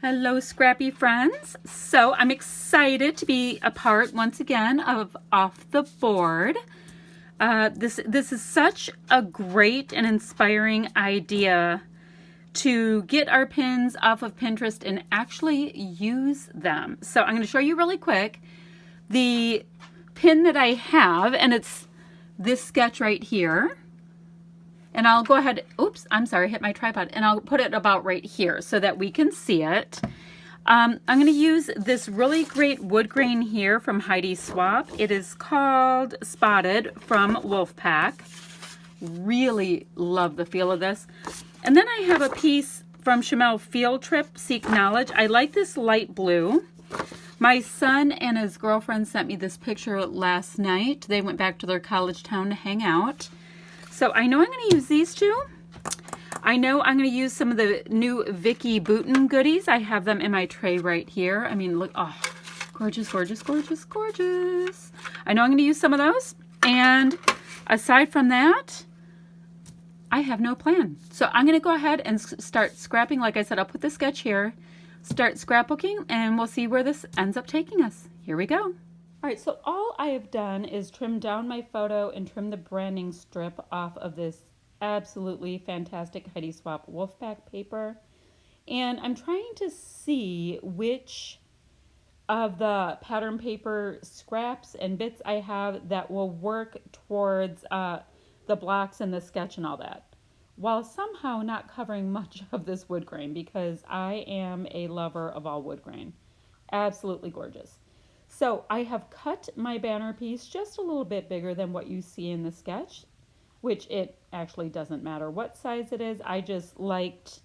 Hello, scrappy friends. So I'm excited to be a part once again of Off the Board. This is such a great and inspiring idea to get our pins off of Pinterest and actually use them. So I'm going to show you really quick the pin that I have, and it's this sketch right here. And I'll go ahead, oops, I'm sorry, I hit my tripod, and I'll put it about right here so that we can see it. I'm going to use this really great wood grain here from Heidi Swap. It is called Spotted from Wolfpack. Really love the feel of this. And then I have a piece from Chamel Field Trip, Seek Knowledge. I like this light blue. My son and his girlfriend sent me this picture last night. They went back to their college town to hang out. So I know I'm going to use these two. I know I'm going to use some of the new Vicky Bouton goodies. I have them in my tray right here. I mean, look, oh, gorgeous, gorgeous, gorgeous, gorgeous. I know I'm going to use some of those. And aside from that, I have no plan. So I'm going to go ahead and start scrapping. Like I said, I'll put the sketch here, start scrapbooking, and we'll see where this ends up taking us. Here we go. All right, so all I have done is trim down my photo and trim the branding strip off of this absolutely fantastic Heidi Swap Wolfpack paper. And I'm trying to see which of the pattern paper scraps and bits I have that will work towards the blocks and the sketch and all that, while somehow not covering much of this wood grain, because I am a lover of all wood grain. Absolutely gorgeous. So I have cut my banner piece just a little bit bigger than what you see in the sketch, which it actually doesn't matter what size it is. I just liked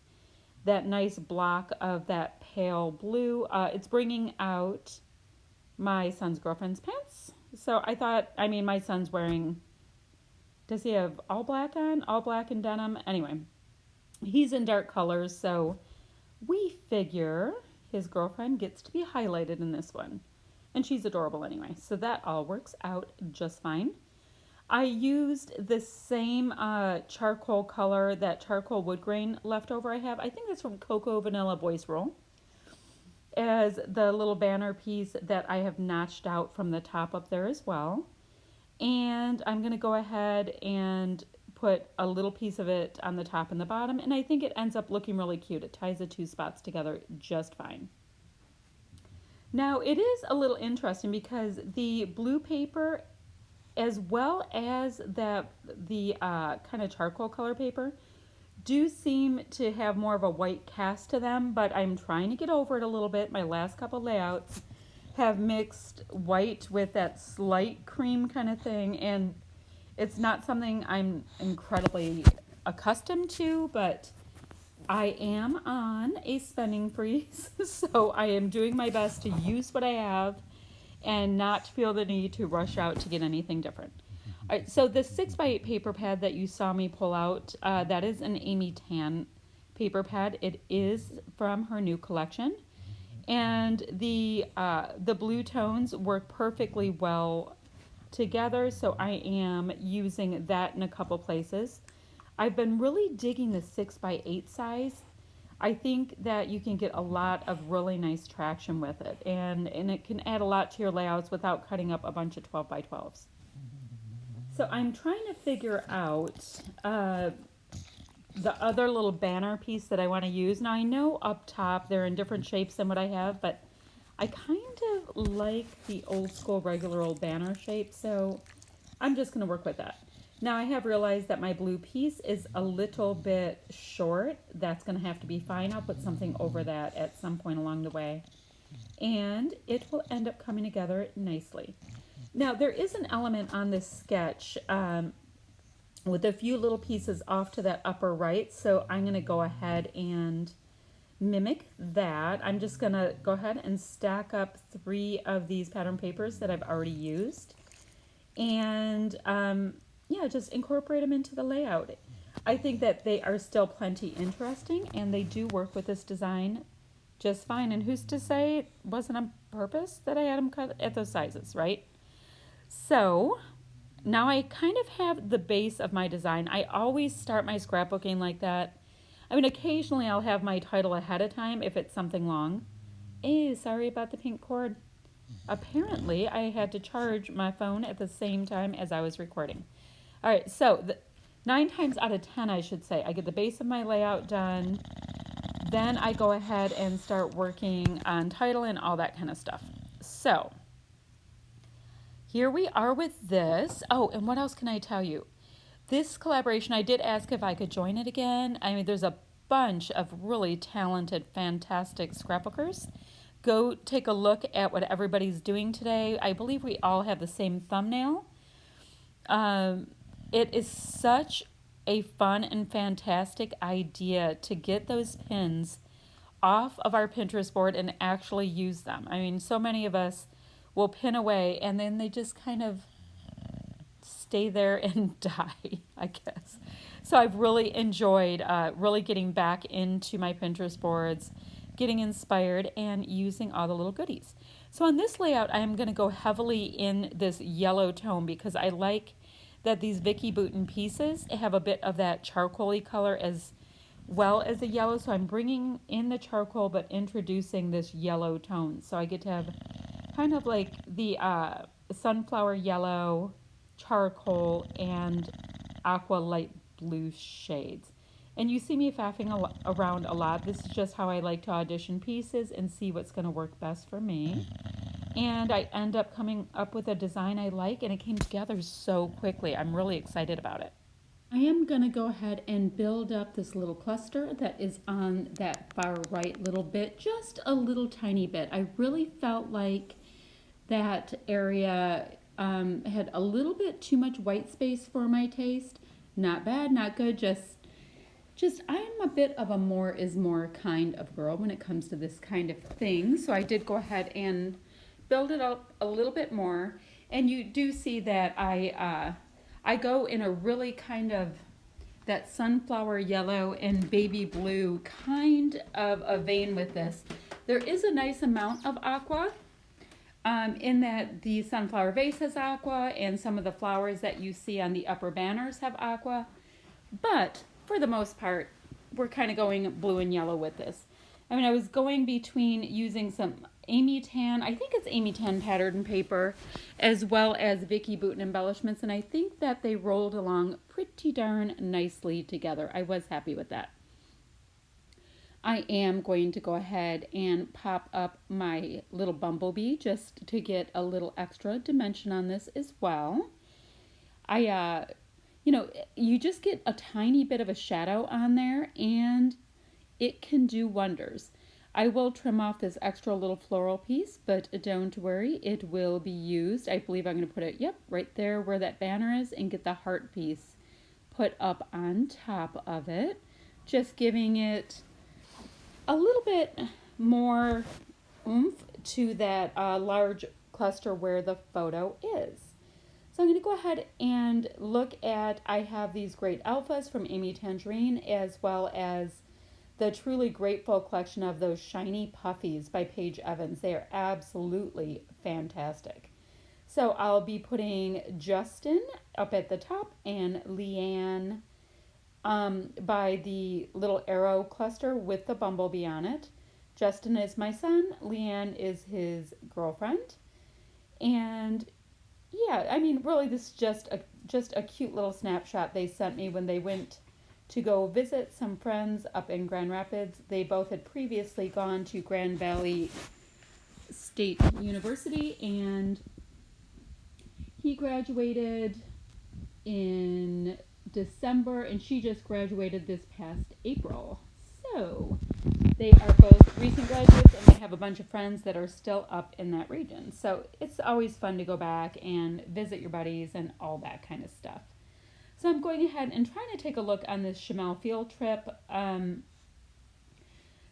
that nice block of that pale blue. It's bringing out my son's girlfriend's pants. So I thought, I mean, my son's wearing, does he have all black on? All black and denim? Anyway, he's in dark colors, so we figure his girlfriend gets to be highlighted in this one. And she's adorable anyway, so that all works out just fine. I used the same charcoal color, that charcoal wood grain leftover I have. I think that's from Cocoa Vanilla Voice Roll, as the little banner piece that I have notched out from the top up there as well. And I'm going to go ahead and put a little piece of it on the top and the bottom, and I think it ends up looking really cute. It ties the two spots together just fine. Now, it is a little interesting because the blue paper, as well as the kind of charcoal color paper, do seem to have more of a white cast to them, but I'm trying to get over it a little bit. My last couple layouts have mixed white with that slight cream kind of thing, and it's not something I'm incredibly accustomed to, but I am on a spending freeze, so I am doing my best to use what I have and not feel the need to rush out to get anything different. All right, so the 6x8 paper pad that you saw me pull out, that is an Amy Tan paper pad. It is from her new collection, and the blue tones work perfectly well together, so I am using that in a couple places. I've been really digging the 6x8 size. I think that you can get a lot of really nice traction with it, and it can add a lot to your layouts without cutting up a bunch of 12x12s. So I'm trying to figure out the other little banner piece that I want to use. Now I know up top they're in different shapes than what I have, but I kind of like the old school regular old banner shape, so I'm just going to work with that. Now I have realized that my blue piece is a little bit short. That's going to have to be fine. I'll put something over that at some point along the way, and it will end up coming together nicely. Now there is an element on this sketch with a few little pieces off to that upper right, so I'm going to go ahead and mimic that. I'm just going to go ahead and stack up 3 of these pattern papers that I've already used, and yeah, just incorporate them into the layout. I think that they are still plenty interesting, and they do work with this design just fine. And who's to say it wasn't on purpose that I had them cut at those sizes, right? So now I kind of have the base of my design. I always start my scrapbooking like that. I mean, occasionally I'll have my title ahead of time if it's something long. Sorry about the pink cord. Apparently, I had to charge my phone at the same time as I was recording. All right, so 9 times out of 10, I should say, I get the base of my layout done. Then I go ahead and start working on title and all that kind of stuff. So here we are with this. Oh, and what else can I tell you? This collaboration, I did ask if I could join it again. I mean, there's a bunch of really talented, fantastic scrapbookers. Go take a look at what everybody's doing today. I believe we all have the same thumbnail. It is such a fun and fantastic idea to get those pins off of our Pinterest board and actually use them. I mean, so many of us will pin away and then they just kind of stay there and die, I guess. So I've really enjoyed really getting back into my Pinterest boards, getting inspired, and using all the little goodies. So on this layout, I am going to go heavily in this yellow tone because I like that these Vicky Bouton pieces have a bit of that charcoaly color as well as the yellow. So I'm bringing in the charcoal but introducing this yellow tone. So I get to have kind of like the sunflower yellow, charcoal, and aqua light blue shades. And you see me faffing around a lot. This is just how I like to audition pieces and see what's going to work best for me. And I end up coming up with a design I like, and it came together so quickly. I'm really excited about it. I am going to go ahead and build up this little cluster that is on that far right little bit, just a little tiny bit. I really felt like that area had a little bit too much white space for my taste. Not bad, not good, just I'm a bit of a more is more kind of girl when it comes to this kind of thing. So I did go ahead and build it up a little bit more. And you do see that I go in a really kind of that sunflower yellow and baby blue kind of a vein with this. There is a nice amount of aqua in that the sunflower vase has aqua and some of the flowers that you see on the upper banners have aqua. But for the most part, we're kind of going blue and yellow with this. I mean, I was going between using some Amy Tan, I think it's Amy Tan pattern paper, as well as Vicky Bouton embellishments, and I think that they rolled along pretty darn nicely together. I was happy with that. I am going to go ahead and pop up my little bumblebee just to get a little extra dimension on this as well. You just get a tiny bit of a shadow on there and it can do wonders. I will trim off this extra little floral piece, but don't worry, it will be used. I believe I'm going to put it, right there where that banner is and get the heart piece put up on top of it. Just giving it a little bit more oomph to that large cluster where the photo is. So I'm going to go ahead and look at, I have these great alphas from Amy Tangerine as well as the Truly Grateful collection of those shiny puffies by Paige Evans. They are absolutely fantastic. So I'll be putting Justin up at the top and Leanne by the little arrow cluster with the bumblebee on it. Justin is my son. Leanne is his girlfriend. And yeah, I mean, really, this is just a cute little snapshot they sent me when they went to go visit some friends up in Grand Rapids. They both had previously gone to Grand Valley State University, and he graduated in December, and she just graduated this past April. So they are both recent graduates, and they have a bunch of friends that are still up in that region. So it's always fun to go back and visit your buddies and all that kind of stuff. So I'm going ahead and trying to take a look on this Chamel Field Trip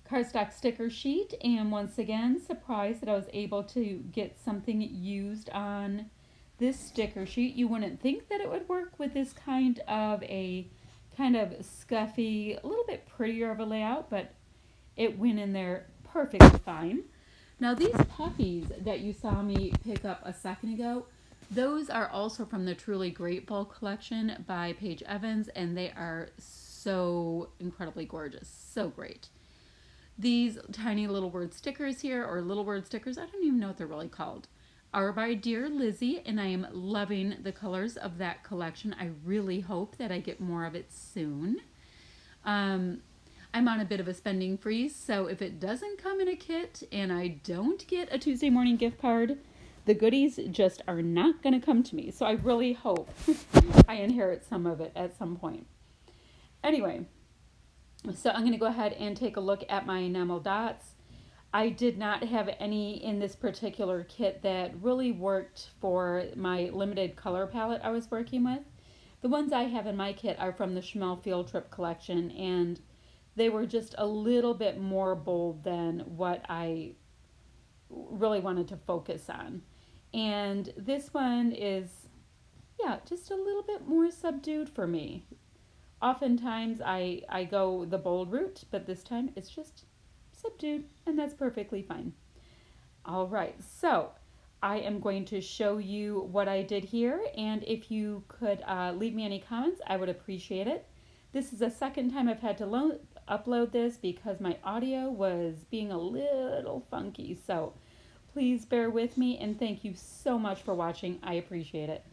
cardstock sticker sheet. And once again, surprised that I was able to get something used on this sticker sheet. You wouldn't think that it would work with this kind of scuffy, a little bit prettier of a layout, but it went in there perfectly fine. Now these puppies that you saw me pick up a second ago, those are also from the Truly Grateful collection by Paige Evans, and they are so incredibly gorgeous. So great. These tiny little word stickers here, or little word stickers, I don't even know what they're really called, are by Dear Lizzie, and I am loving the colors of that collection. I really hope that I get more of it soon. I'm on a bit of a spending freeze, so if it doesn't come in a kit and I don't get a Tuesday morning gift card, the goodies just are not going to come to me. So I really hope I inherit some of it at some point. Anyway, so I'm going to go ahead and take a look at my enamel dots. I did not have any in this particular kit that really worked for my limited color palette I was working with. The ones I have in my kit are from the Schmel Field Trip collection, and they were just a little bit more bold than what I really wanted to focus on. And this one is, yeah, just a little bit more subdued for me. Oftentimes I go the bold route, but this time it's just subdued, and that's perfectly fine. All right, so I am going to show you what I did here, and if you could leave me any comments, I would appreciate it. This is the second time I've had to upload this because my audio was being a little funky, so please bear with me, and thank you so much for watching. I appreciate it.